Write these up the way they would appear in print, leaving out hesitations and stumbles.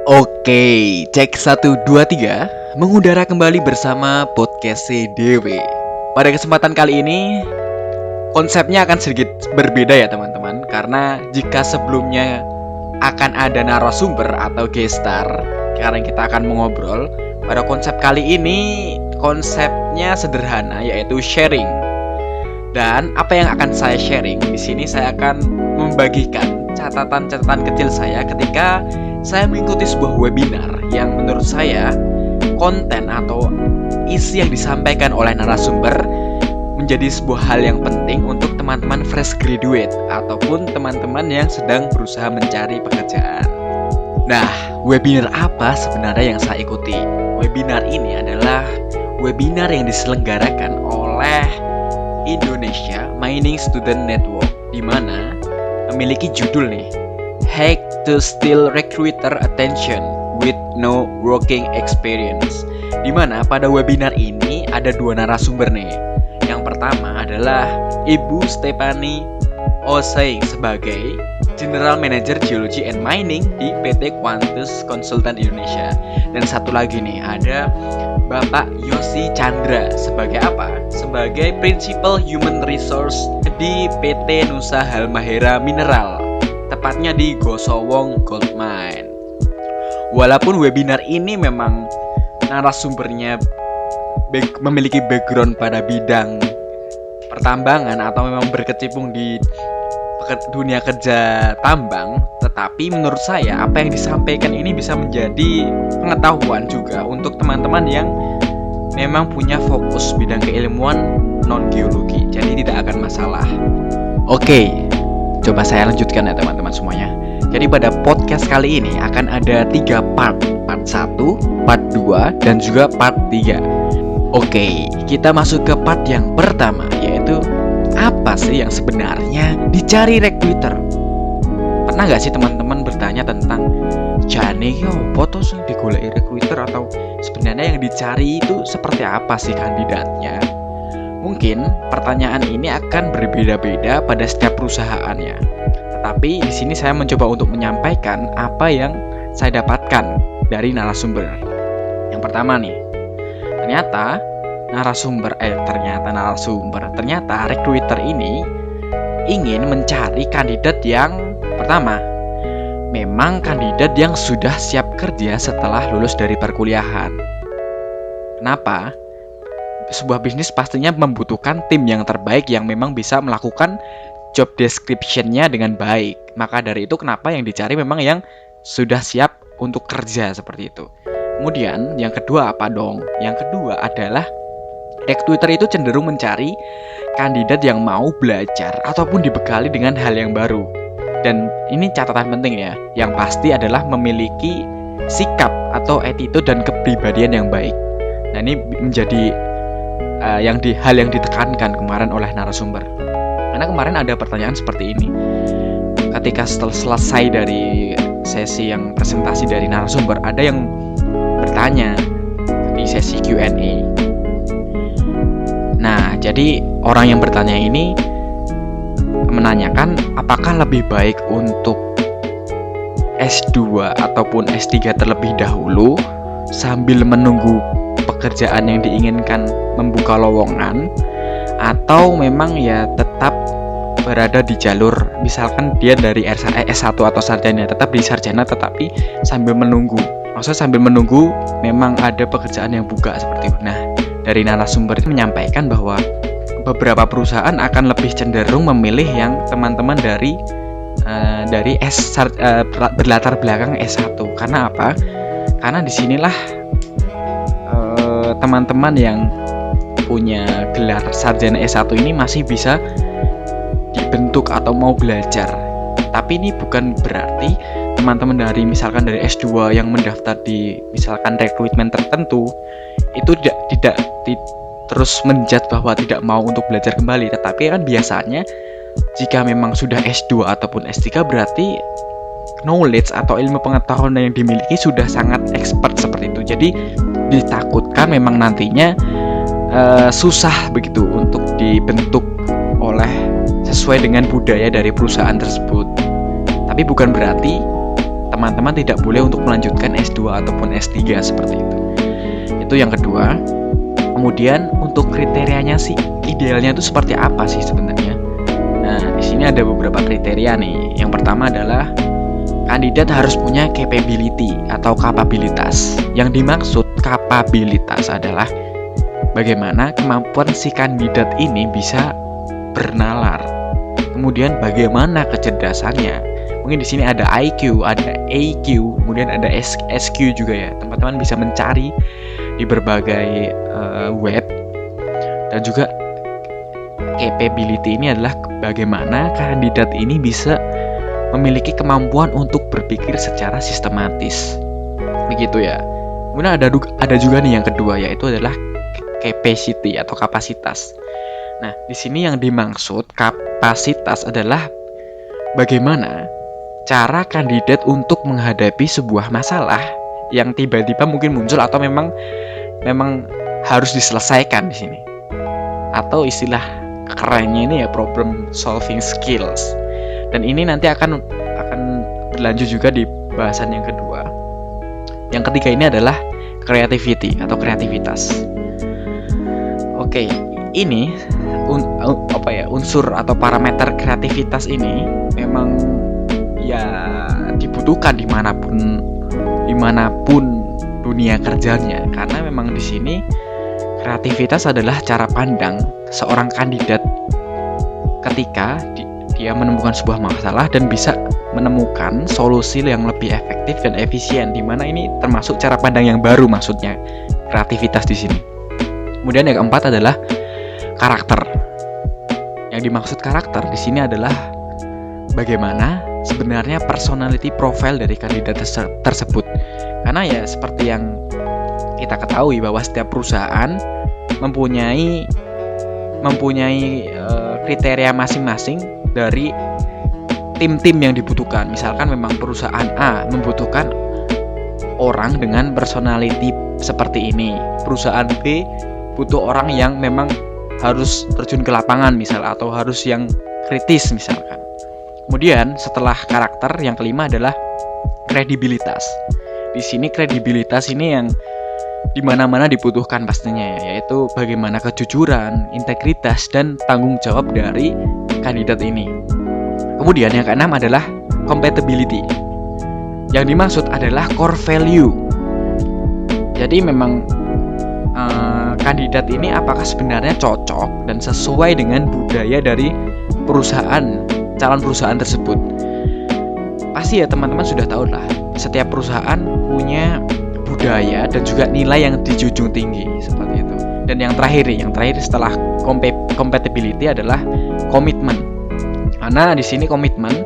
Oke, cek 1, 2, 3. Mengudara kembali bersama podcast CDW. Pada kesempatan kali ini konsepnya akan sedikit berbeda ya teman-teman. Karena jika sebelumnya akan ada narasumber atau guest star, sekarang kita akan mengobrol. Pada konsep kali ini konsepnya sederhana, yaitu sharing. Dan apa yang akan saya sharing di sini, saya akan membagikan catatan-catatan kecil saya ketika saya mengikuti sebuah webinar yang menurut saya konten atau isi yang disampaikan oleh narasumber menjadi sebuah hal yang penting untuk teman-teman fresh graduate ataupun teman-teman yang sedang berusaha mencari pekerjaan. Nah, webinar apa sebenarnya yang saya ikuti? Webinar ini adalah webinar yang diselenggarakan oleh Indonesia Mining Student Network, di mana memiliki judul nih, Hack to Steal Recruiter Attention with No Working Experience. Di mana pada webinar ini ada dua narasumber nih. Yang pertama adalah Ibu Stephanie Osei sebagai General Manager Geology and Mining di PT Quantus Consultant Indonesia. Dan satu lagi nih, ada Bapak Yosi Chandra sebagai apa? Sebagai Principal Human Resource di PT Nusa Halmahera Mineral, tepatnya di Gosowong Gold Mine. Walaupun webinar ini memang narasumbernya memiliki background pada bidang pertambangan atau memang berkecimpung di dunia kerja tambang, tetapi menurut saya apa yang disampaikan ini bisa menjadi pengetahuan juga untuk teman-teman yang memang punya fokus bidang keilmuan non-geologi, jadi tidak akan masalah. Oke, coba saya lanjutkan ya teman-teman semuanya. Jadi pada podcast kali ini akan ada 3 part 1, part 2, dan juga part 3. Oke, kita masuk ke part yang pertama, yaitu apa sih yang sebenarnya dicari recruiter? Pernah gak sih teman-teman bertanya tentang jane yo foto sing digoleki recruiter, atau sebenarnya yang dicari itu seperti apa sih kandidatnya? Mungkin pertanyaan ini akan berbeda-beda pada setiap perusahaannya. Tetapi di sini saya mencoba untuk menyampaikan apa yang saya dapatkan dari narasumber. Yang pertama nih, ternyata recruiter ini ingin mencari kandidat yang pertama, memang kandidat yang sudah siap kerja setelah lulus dari perkuliahan. Kenapa? Sebuah bisnis pastinya membutuhkan tim yang terbaik yang memang bisa melakukan job description-nya dengan baik. Maka dari itu kenapa yang dicari memang yang sudah siap untuk kerja seperti itu. Kemudian yang kedua apa dong? Yang kedua adalah recruiter itu cenderung mencari kandidat yang mau belajar ataupun dibekali dengan hal yang baru. Dan ini catatan penting ya, yang pasti adalah memiliki sikap atau attitude dan kepribadian yang baik. Nah, ini menjadi hal yang ditekankan kemarin oleh narasumber. Karena kemarin ada pertanyaan seperti ini. Ketika setelah selesai dari sesi yang presentasi dari narasumber, ada yang bertanya di sesi Q&A. Nah, jadi orang yang bertanya ini menanyakan apakah lebih baik untuk S2 ataupun S3 terlebih dahulu sambil menunggu pekerjaan yang diinginkan membuka lowongan, atau memang ya tetap berada di jalur, misalkan dia dari S1 atau sarjana, tetap di sarjana tetapi sambil menunggu. Maksudnya sambil menunggu memang ada pekerjaan yang buka seperti itu. Nah, dari narasumber itu menyampaikan bahwa beberapa perusahaan akan lebih cenderung memilih yang teman-teman dari berlatar belakang S1. Karena apa? Karena disinilah teman-teman yang punya gelar sarjana S1 ini masih bisa dibentuk atau mau belajar. Tapi ini bukan berarti teman-teman dari misalkan dari S2 yang mendaftar di misalkan rekrutmen tertentu itu tidak terus menjat bahwa tidak mau untuk belajar kembali. Tetapi kan biasanya jika memang sudah S2 ataupun S3 berarti knowledge atau ilmu pengetahuan yang dimiliki sudah sangat expert seperti itu. Jadi ditakutkan memang nantinya susah begitu untuk dibentuk sesuai dengan budaya dari perusahaan tersebut. Tapi bukan berarti teman-teman tidak boleh untuk melanjutkan S2 ataupun S3 seperti itu. Itu yang kedua. Kemudian untuk kriterianya sih idealnya itu seperti apa sih sebenarnya? Nah, di sini ada beberapa kriteria nih. Yang pertama adalah kandidat harus punya capability atau kapabilitas. Yang dimaksud kapabilitas adalah bagaimana kemampuan si kandidat ini bisa bernalar. Kemudian bagaimana kecerdasannya. Mungkin di sini ada IQ, ada AQ, kemudian ada SQ juga ya. Teman-teman bisa mencari di berbagai web. Dan juga capability ini adalah bagaimana kandidat ini bisa memiliki kemampuan untuk berpikir secara sistematis. Begitu ya. Kemudian ada juga nih yang kedua, yaitu adalah capacity atau kapasitas. Nah, di sini yang dimaksud kapasitas adalah bagaimana cara kandidat untuk menghadapi sebuah masalah yang tiba-tiba mungkin muncul atau memang harus diselesaikan di sini. Atau istilah kerennya ini ya problem solving skills. Dan ini nanti akan berlanjut juga di bahasan yang kedua. Yang ketiga ini adalah creativity atau kreativitas. Oke, ini unsur atau parameter kreativitas ini memang ya dibutuhkan dimanapun dunia kerjanya, karena memang di sini kreativitas adalah cara pandang seorang kandidat ketika dia menemukan sebuah masalah dan bisa menemukan solusi yang lebih efektif dan efisien, di mana ini termasuk cara pandang yang baru maksudnya kreativitas di sini. Kemudian yang keempat adalah karakter. Yang dimaksud karakter di sini adalah bagaimana sebenarnya personality profile dari kandidat tersebut. Karena ya seperti yang kita ketahui bahwa setiap perusahaan mempunyai kriteria masing-masing dari tim-tim yang dibutuhkan. Misalkan memang perusahaan A membutuhkan orang dengan personality seperti ini. Perusahaan B butuh orang yang memang harus terjun ke lapangan misal, atau harus yang kritis misalkan. Kemudian setelah karakter, yang kelima adalah kredibilitas. Di sini kredibilitas ini yang dimana-mana dibutuhkan pastinya ya, yaitu bagaimana kejujuran, integritas, dan tanggung jawab dari kandidat ini. Kemudian yang keenam adalah compatibility. Yang dimaksud adalah core value. Jadi memang kandidat ini apakah sebenarnya cocok dan sesuai dengan budaya dari calon perusahaan tersebut. Pasti ya teman-teman sudah tahu lah, setiap perusahaan punya budaya dan juga nilai yang dijunjung tinggi seperti itu. Dan yang terakhir setelah compatibility adalah komitmen. Karena di sini komitmen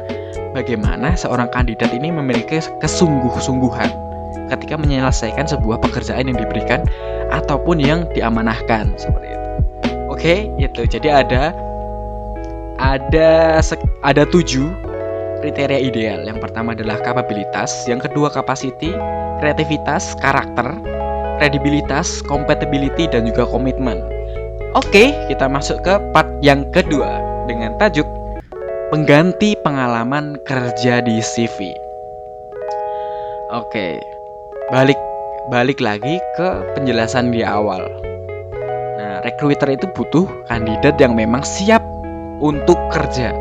bagaimana seorang kandidat ini memiliki kesungguh-sungguhan ketika menyelesaikan sebuah pekerjaan yang diberikan ataupun yang diamanahkan seperti itu. Oke, itu. Jadi ada 7 kriteria ideal. Yang pertama adalah kapabilitas, yang kedua capacity, kreativitas, karakter, kredibilitas, compatibility, dan juga komitmen. Oke, kita masuk ke part yang kedua dengan tajuk pengganti pengalaman kerja di CV. Oke, balik lagi ke penjelasan di awal. Nah, recruiter itu butuh kandidat yang memang siap untuk kerja.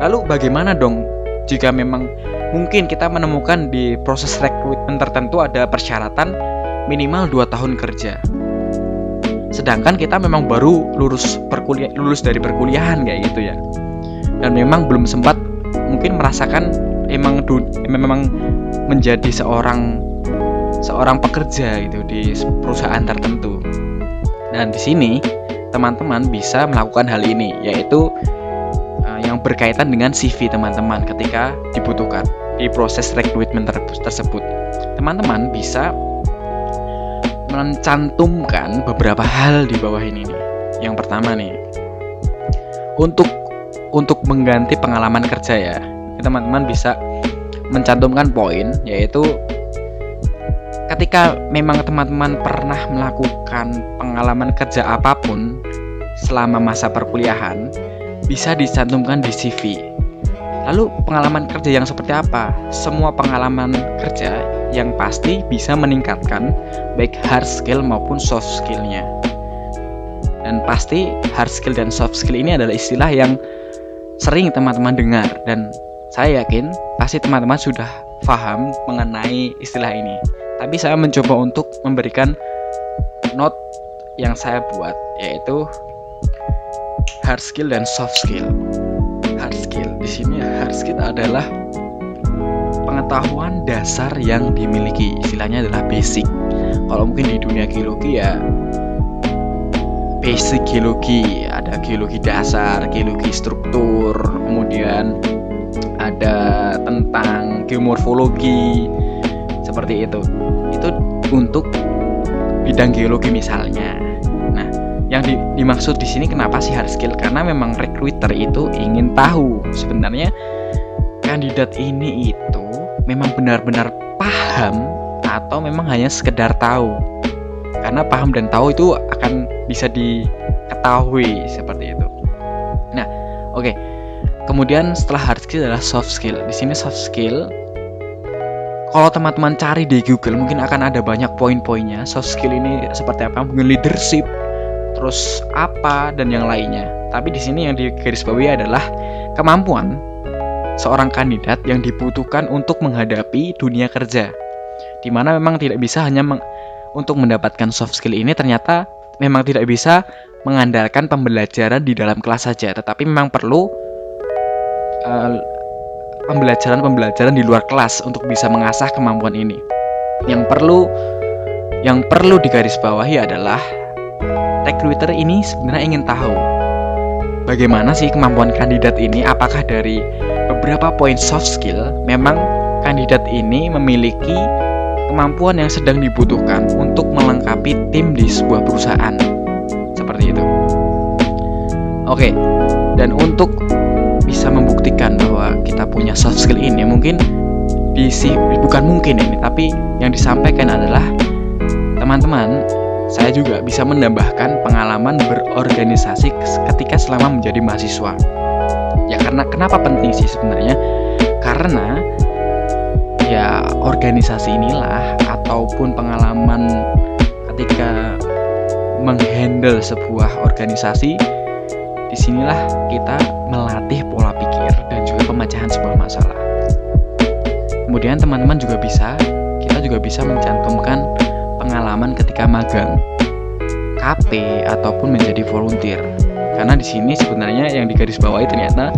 Lalu bagaimana dong jika memang mungkin kita menemukan di proses rekrutmen tertentu ada persyaratan minimal 2 tahun kerja. Sedangkan kita memang baru lulus dari perkuliahan kayak gitu ya. Dan memang belum sempat mungkin merasakan memang menjadi seorang pekerja gitu di perusahaan tertentu. Dan di sini teman-teman bisa melakukan hal ini, yaitu yang berkaitan dengan CV teman-teman ketika dibutuhkan di proses rekrutmen tersebut. Teman-teman bisa mencantumkan beberapa hal di bawah ini nih. Yang pertama nih, untuk mengganti pengalaman kerja ya, teman-teman bisa mencantumkan poin, yaitu ketika memang teman-teman pernah melakukan pengalaman kerja apapun selama masa perkuliahan, bisa dicantumkan di CV. Lalu pengalaman kerja yang seperti apa? Semua pengalaman kerja yang pasti bisa meningkatkan baik hard skill maupun soft skillnya. Dan pasti hard skill dan soft skill ini adalah istilah yang sering teman-teman dengar, dan saya yakin pasti teman-teman sudah paham mengenai istilah ini. Tapi saya mencoba untuk memberikan note yang saya buat, yaitu hard skill dan soft skill. Hard skill di sini, hard skill adalah pengetahuan dasar yang dimiliki, istilahnya adalah basic. Kalau mungkin di dunia geologi ya basic geologi, ada geologi dasar, geologi struktur, kemudian ada tentang geomorfologi, seperti itu. Itu untuk bidang geologi misalnya. Nah, yang dimaksud di sini kenapa sih hard skill? Karena memang recruiter itu ingin tahu sebenarnya kandidat ini itu memang benar-benar paham atau memang hanya sekedar tahu. Karena paham dan tahu itu akan bisa diketahui seperti itu. Nah, oke. Kemudian setelah hard skill adalah soft skill. Di sini soft skill, kalau teman-teman cari di Google mungkin akan ada banyak poin-poinnya. Soft skill ini seperti apa? Mungkin leadership, terus apa dan yang lainnya. Tapi di sini yang digarisbawahi adalah kemampuan seorang kandidat yang dibutuhkan untuk menghadapi dunia kerja. Dimana memang tidak bisa hanya untuk mendapatkan soft skill ini ternyata memang tidak bisa mengandalkan pembelajaran di dalam kelas saja, tetapi memang perlu pembelajaran di luar kelas untuk bisa mengasah kemampuan ini. Yang perlu digarisbawahi adalah recruiter ini sebenarnya ingin tahu bagaimana sih kemampuan kandidat ini, apakah dari beberapa poin soft skill memang kandidat ini memiliki kemampuan yang sedang dibutuhkan untuk melengkapi tim di sebuah perusahaan. Seperti itu. Oke, dan untuk bisa membuktikan bahwa kita punya soft skill ini, bukan mungkin ini, tapi yang disampaikan adalah teman-teman, saya juga bisa menambahkan pengalaman berorganisasi ketika selama menjadi mahasiswa. Ya karena kenapa penting sih sebenarnya? Karena ya organisasi inilah ataupun pengalaman ketika menghandle sebuah organisasi, disinilah kita melatih pola pikir dan juga pemecahan sebuah masalah. Kemudian teman-teman kita juga bisa mencantumkan pengalaman ketika magang, KP ataupun menjadi volunteer. Karena di sini sebenarnya yang digarisbawahi ternyata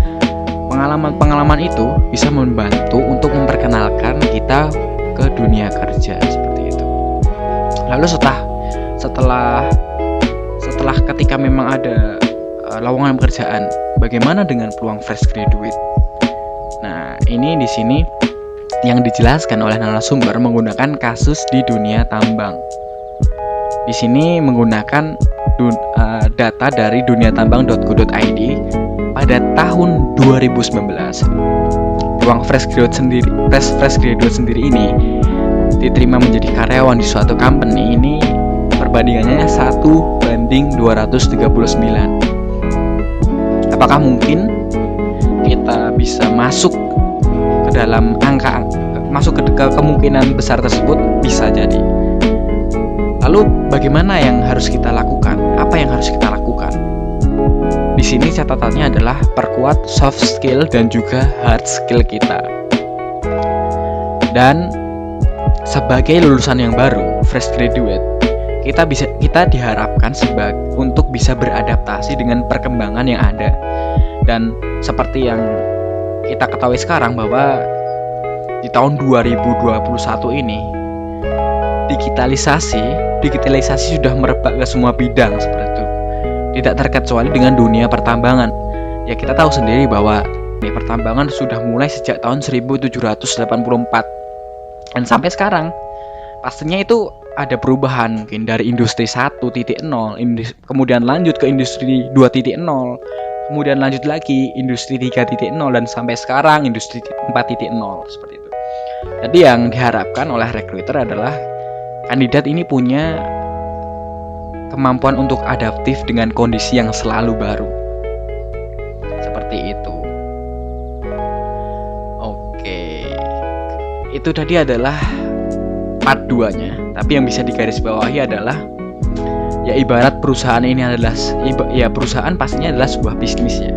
pengalaman itu bisa membantu untuk memperkenalkan kita ke dunia kerja seperti itu. Lalu setelah ketika memang ada lowongan pekerjaan, bagaimana dengan peluang fresh graduate? Nah, ini di sini yang dijelaskan oleh narasumber menggunakan kasus di dunia tambang. Di sini menggunakan data dari duniatambang.go.id pada tahun 2019. Peluang fresh graduate sendiri ini diterima menjadi karyawan di suatu company ini perbandingannya 1:239. Apakah mungkin kita bisa masuk ke dalam masuk ke kemungkinan besar tersebut? Bisa jadi. Lalu bagaimana yang harus kita lakukan? Apa yang harus kita lakukan? Di sini catatannya adalah perkuat soft skill dan juga hard skill kita. Dan sebagai lulusan yang baru, fresh graduate, kita diharapkan untuk bisa beradaptasi dengan perkembangan yang ada. Dan seperti yang kita ketahui sekarang bahwa di tahun 2021 ini digitalisasi sudah merebak ke semua bidang seperti itu. Tidak terkecuali dengan dunia pertambangan. Ya kita tahu sendiri bahwa pertambangan sudah mulai sejak tahun 1784 dan sampai sekarang. Pastinya itu ada perubahan mungkin dari industri 1.0, kemudian lanjut ke industri 2.0, kemudian lanjut lagi industri 3.0 dan sampai sekarang industri 4.0 seperti itu. Jadi yang diharapkan oleh recruiter adalah kandidat ini punya kemampuan untuk adaptif dengan kondisi yang selalu baru. Seperti itu. itu tadi adalah part 2-nya. Tapi yang bisa digarisbawahi adalah ya ibarat perusahaan ini adalah ya perusahaan pastinya adalah sebuah bisnis ya.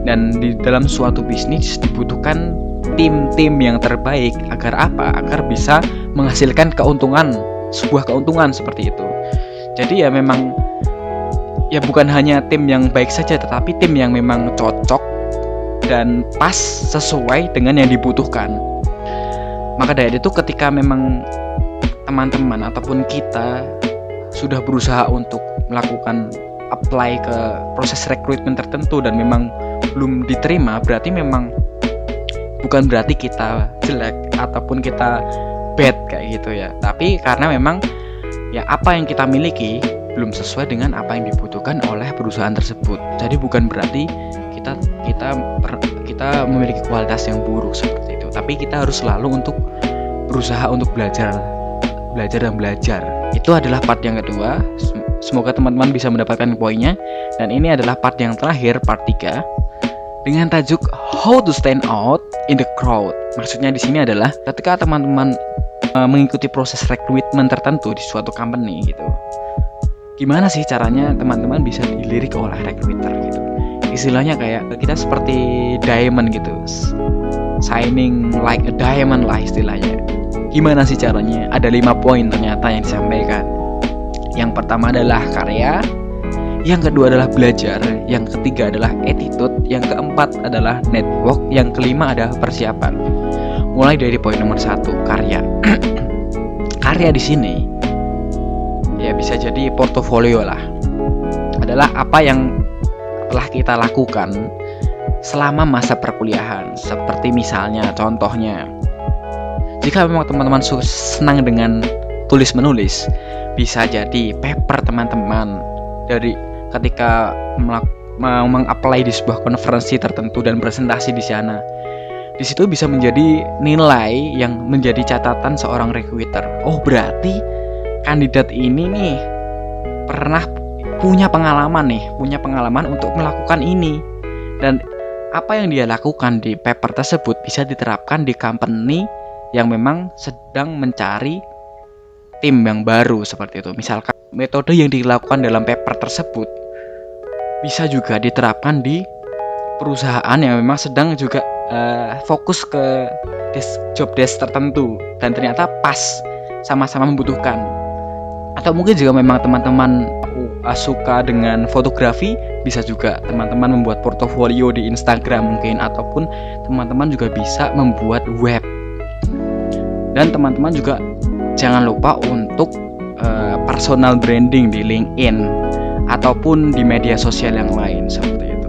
Dan di dalam suatu bisnis dibutuhkan tim-tim yang terbaik agar apa? Agar bisa menghasilkan sebuah keuntungan seperti itu. Jadi ya memang ya bukan hanya tim yang baik saja, tetapi tim yang memang cocok dan pas sesuai dengan yang dibutuhkan. Maka dari itu ketika memang teman-teman ataupun kita sudah berusaha untuk melakukan apply ke proses rekrutmen tertentu dan memang belum diterima, berarti memang bukan berarti kita jelek ataupun kita bad kayak gitu ya. Tapi karena memang ya apa yang kita miliki belum sesuai dengan apa yang dibutuhkan oleh perusahaan tersebut. Jadi bukan berarti kita memiliki kualitas yang buruk seperti itu. Tapi kita harus selalu untuk berusaha untuk belajar. Itu adalah part yang kedua. Semoga teman-teman bisa mendapatkan poinnya. Dan ini adalah part yang terakhir, part 3, dengan tajuk How to Stand Out in the Crowd. Maksudnya di sini adalah ketika teman-teman mengikuti proses rekrutmen tertentu di suatu company gitu, gimana sih caranya teman-teman bisa dilirik oleh recruiter gitu. Istilahnya kayak kita seperti diamond gitu, shining like a diamond lah istilahnya. Gimana sih caranya? Ada 5 poin ternyata yang disampaikan. Yang pertama adalah karya, yang kedua adalah belajar, yang ketiga adalah attitude, yang keempat adalah network, yang kelima adalah persiapan. Mulai dari poin nomor 1, karya. Karya di sini ya bisa jadi portofolio lah. Adalah apa yang telah kita lakukan selama masa perkuliahan. Seperti misalnya contohnya, jika memang teman-teman senang dengan tulis-menulis, bisa jadi paper teman-teman dari ketika meng-apply di sebuah konferensi tertentu dan presentasi di sana. Di situ bisa menjadi nilai yang menjadi catatan seorang recruiter. Oh, berarti kandidat ini nih punya pengalaman untuk melakukan ini. Dan apa yang dia lakukan di paper tersebut bisa diterapkan di company yang memang sedang mencari tim yang baru seperti itu. Misalkan metode yang dilakukan dalam paper tersebut bisa juga diterapkan di perusahaan yang memang sedang juga fokus ke job desk tertentu dan ternyata pas sama-sama membutuhkan. Atau mungkin juga memang teman-teman suka dengan fotografi, bisa juga teman-teman membuat portofolio di Instagram mungkin, ataupun teman-teman juga bisa membuat web. Dan teman-teman juga jangan lupa untuk personal branding di LinkedIn ataupun di media sosial yang lain seperti itu.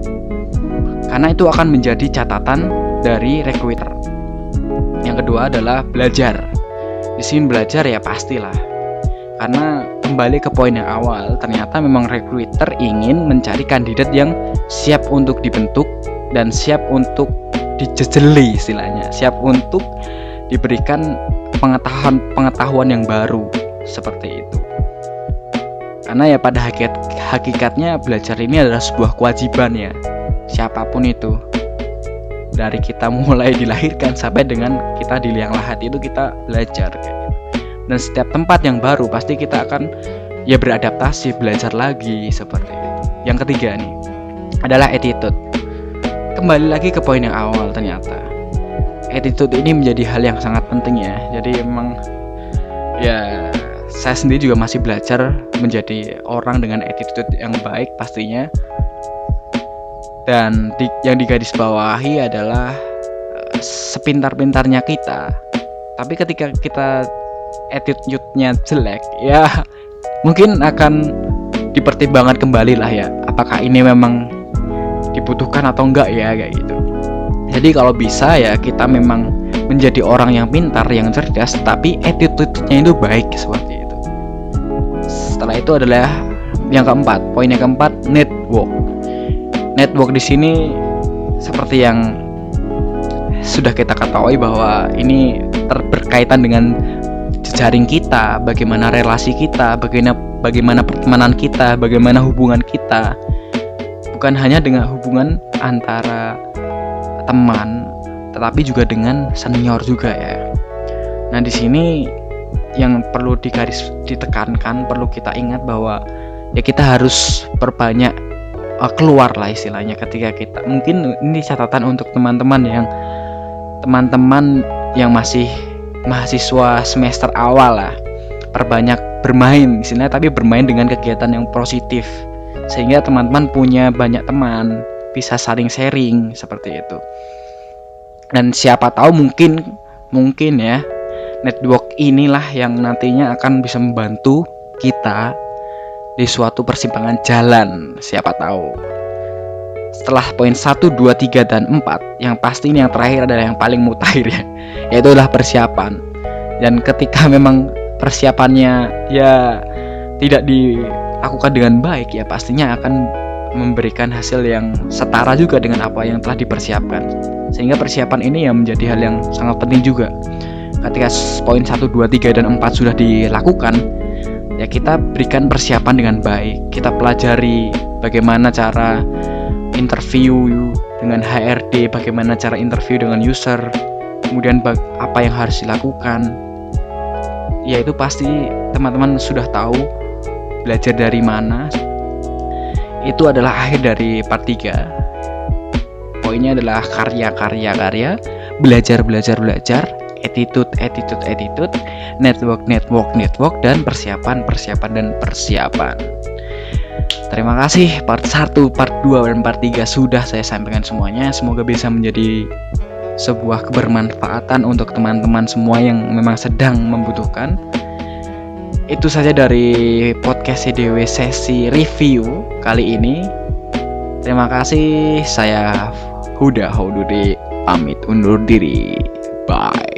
Karena itu akan menjadi catatan dari recruiter. Yang kedua adalah belajar. Di sini belajar ya pastilah. Karena kembali ke poin yang awal, ternyata memang recruiter ingin mencari kandidat yang siap untuk dibentuk dan siap untuk dijejeli istilahnya, siap untuk diberikan pengetahuan yang baru seperti itu. Karena ya pada hakikatnya belajar ini adalah sebuah kewajiban ya, siapapun itu. Dari kita mulai dilahirkan sampai dengan kita di liang lahat itu kita belajar kayak gitu. Dan setiap tempat yang baru pasti kita akan ya beradaptasi, belajar lagi seperti itu. Yang ketiga nih adalah attitude. Kembali lagi ke poin yang awal, ternyata attitude ini menjadi hal yang sangat penting ya. Jadi emang ya saya sendiri juga masih belajar menjadi orang dengan attitude yang baik pastinya. Dan yang digarisbawahi adalah sepintar-pintarnya kita, tapi ketika kita attitude-nya jelek, ya mungkin akan dipertimbangkan kembali lah ya, apakah ini memang dibutuhkan atau enggak ya kayak gitu. Jadi kalau bisa ya kita memang menjadi orang yang pintar, yang cerdas, tapi attitude-nya itu baik seperti itu. Setelah itu adalah yang keempat, poin yang keempat, network. Network di sini seperti yang sudah kita ketahui bahwa ini berkaitan dengan jejaring kita, bagaimana relasi kita, bagaimana pertemanan kita, bagaimana hubungan kita. Bukan hanya dengan hubungan antara teman, tetapi juga dengan senior juga ya. Nah, di sini yang perlu ditekankan, perlu kita ingat bahwa ya kita harus perbanyak keluar lah istilahnya ketika kita, mungkin ini catatan untuk teman-teman yang masih mahasiswa semester awal lah, perbanyak bermain istilahnya, tapi bermain dengan kegiatan yang positif sehingga teman-teman punya banyak teman, bisa saling sharing seperti itu. Dan siapa tahu mungkin ya network inilah yang nantinya akan bisa membantu kita di suatu persimpangan jalan, siapa tahu. Setelah poin 1, 2, 3, dan 4, yang pasti ini yang terakhir adalah yang paling mutakhir ya, yaitu adalah persiapan. Dan ketika memang persiapannya ya tidak dilakukan dengan baik, ya pastinya akan memberikan hasil yang setara juga dengan apa yang telah dipersiapkan. Sehingga persiapan ini ya menjadi hal yang sangat penting juga. Ketika poin 1, 2, 3, dan 4 sudah dilakukan, ya kita berikan persiapan dengan baik. Kita pelajari bagaimana cara interview dengan HRD, bagaimana cara interview dengan user, kemudian apa yang harus dilakukan. Ya itu pasti teman-teman sudah tahu, belajar dari mana. Itu adalah akhir dari part 3. Poinnya adalah karya, belajar, attitude, network, dan persiapan. Terima kasih, part 1, part 2, dan part 3 sudah saya sampaikan semuanya. Semoga bisa menjadi sebuah kebermanfaatan untuk teman-teman semua yang memang sedang membutuhkan. Itu saja dari podcast CDW sesi review kali ini. Terima kasih, saya Huda Haududi pamit undur diri. Bye.